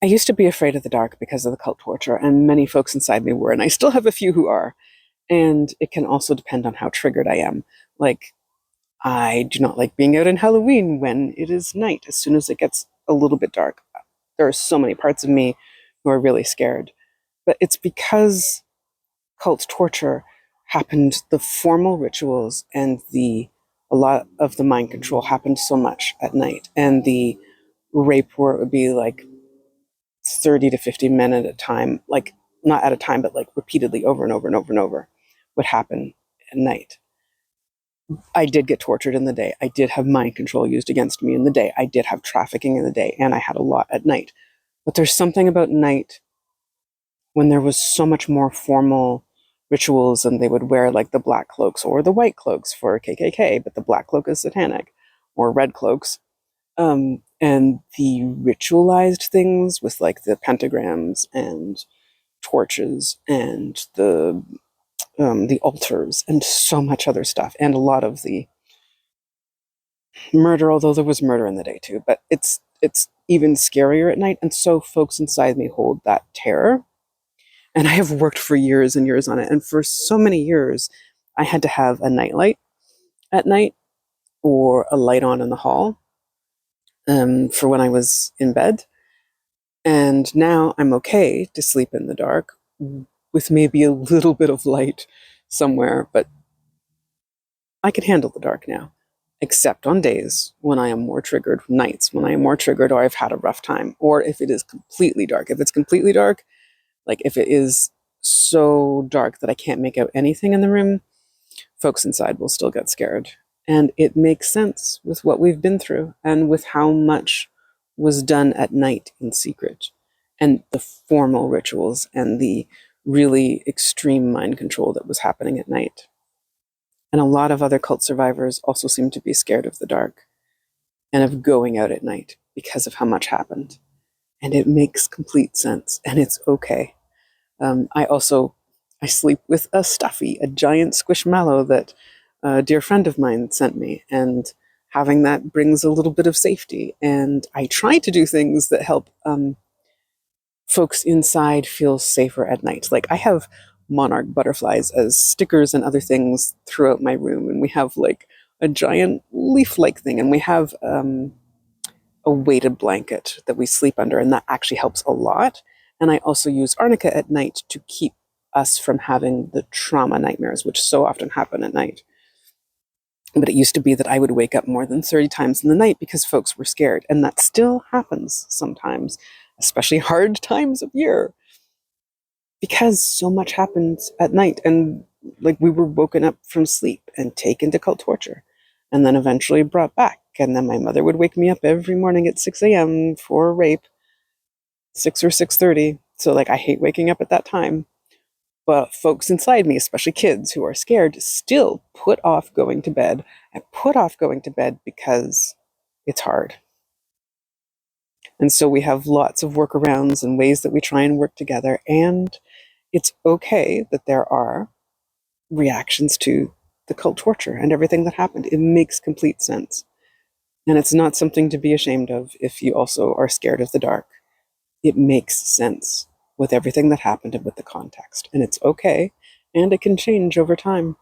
I used to be afraid of the dark because of the cult torture, and many folks inside me were, and I still have a few who are. And it can also depend on how triggered I am. Like, I do not like being out in Halloween when it is night, as soon as it gets a little bit dark. There are so many parts of me who are really scared. But it's because cult torture happened, the formal rituals and a lot of the mind control happened so much at night. And the rape where it would be like 30 to 50 men at a time, like not at a time, but like repeatedly over and over and over and over would happen at night. I did get tortured in the day. I did have mind control used against me in the day. I did have trafficking in the day, and I had a lot at night. But there's something about night when there was so much more formal rituals, and they would wear like the black cloaks or the white cloaks for KKK, but the black cloak is satanic, or red cloaks. And the ritualized things with like the pentagrams and torches and the altars and so much other stuff, and a lot of the murder, although there was murder in the day too, but it's even scarier at night. And so folks inside me hold that terror. And I have worked for years and years on it. And for so many years, I had to have a nightlight at night or a light on in the hall for when I was in bed. And now I'm okay to sleep in the dark with maybe a little bit of light somewhere, but I can handle the dark now, except on days when I am more triggered, nights when I am more triggered or I've had a rough time, or if it is completely dark. If it's completely dark, like if it is so dark that I can't make out anything in the room, folks inside will still get scared. And it makes sense with what we've been through and with how much was done at night in secret, and the formal rituals and the really extreme mind control that was happening at night. And a lot of other cult survivors also seem to be scared of the dark and of going out at night because of how much happened. And it makes complete sense, and it's okay. I sleep with a stuffy, a giant squishmallow that a dear friend of mine sent me, and having that brings a little bit of safety. And I try to do things that help folks inside feel safer at night. Like I have monarch butterflies as stickers and other things throughout my room, and we have like a giant leaf-like thing, and we have a weighted blanket that we sleep under, and that actually helps a lot. And I also use arnica at night to keep us from having the trauma nightmares, which so often happen at night. But it used to be that I would wake up more than 30 times in the night because folks were scared. And that still happens sometimes, especially hard times of year, because so much happens at night. And like we were woken up from sleep and taken to cult torture and then eventually brought back. And then my mother would wake me up every morning at 6 a.m. for rape, 6 or 6:30. So like I hate waking up at that time. But folks inside me, especially kids who are scared, still put off going to bed and put off going to bed because it's hard. And so we have lots of workarounds and ways that we try and work together. And it's okay that there are reactions to the cult torture and everything that happened. It makes complete sense. And it's not something to be ashamed of if you also are scared of the dark. It makes sense with everything that happened and with the context. And it's okay. And it can change over time.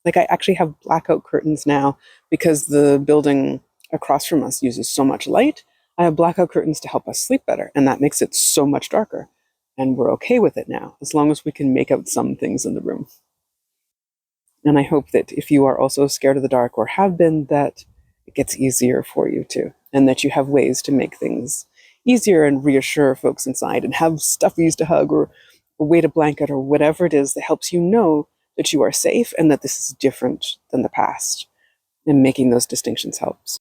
Like I actually have blackout curtains now because the building across from us uses so much light. I have blackout curtains to help us sleep better. And that makes it so much darker. And we're okay with it now, as long as we can make out some things in the room. And I hope that if you are also scared of the dark or have been, that it gets easier for you too. And that you have ways to make things easier and reassure folks inside and have stuffies to hug or a weighted blanket or whatever it is that helps you know that you are safe and that this is different than the past. And making those distinctions helps.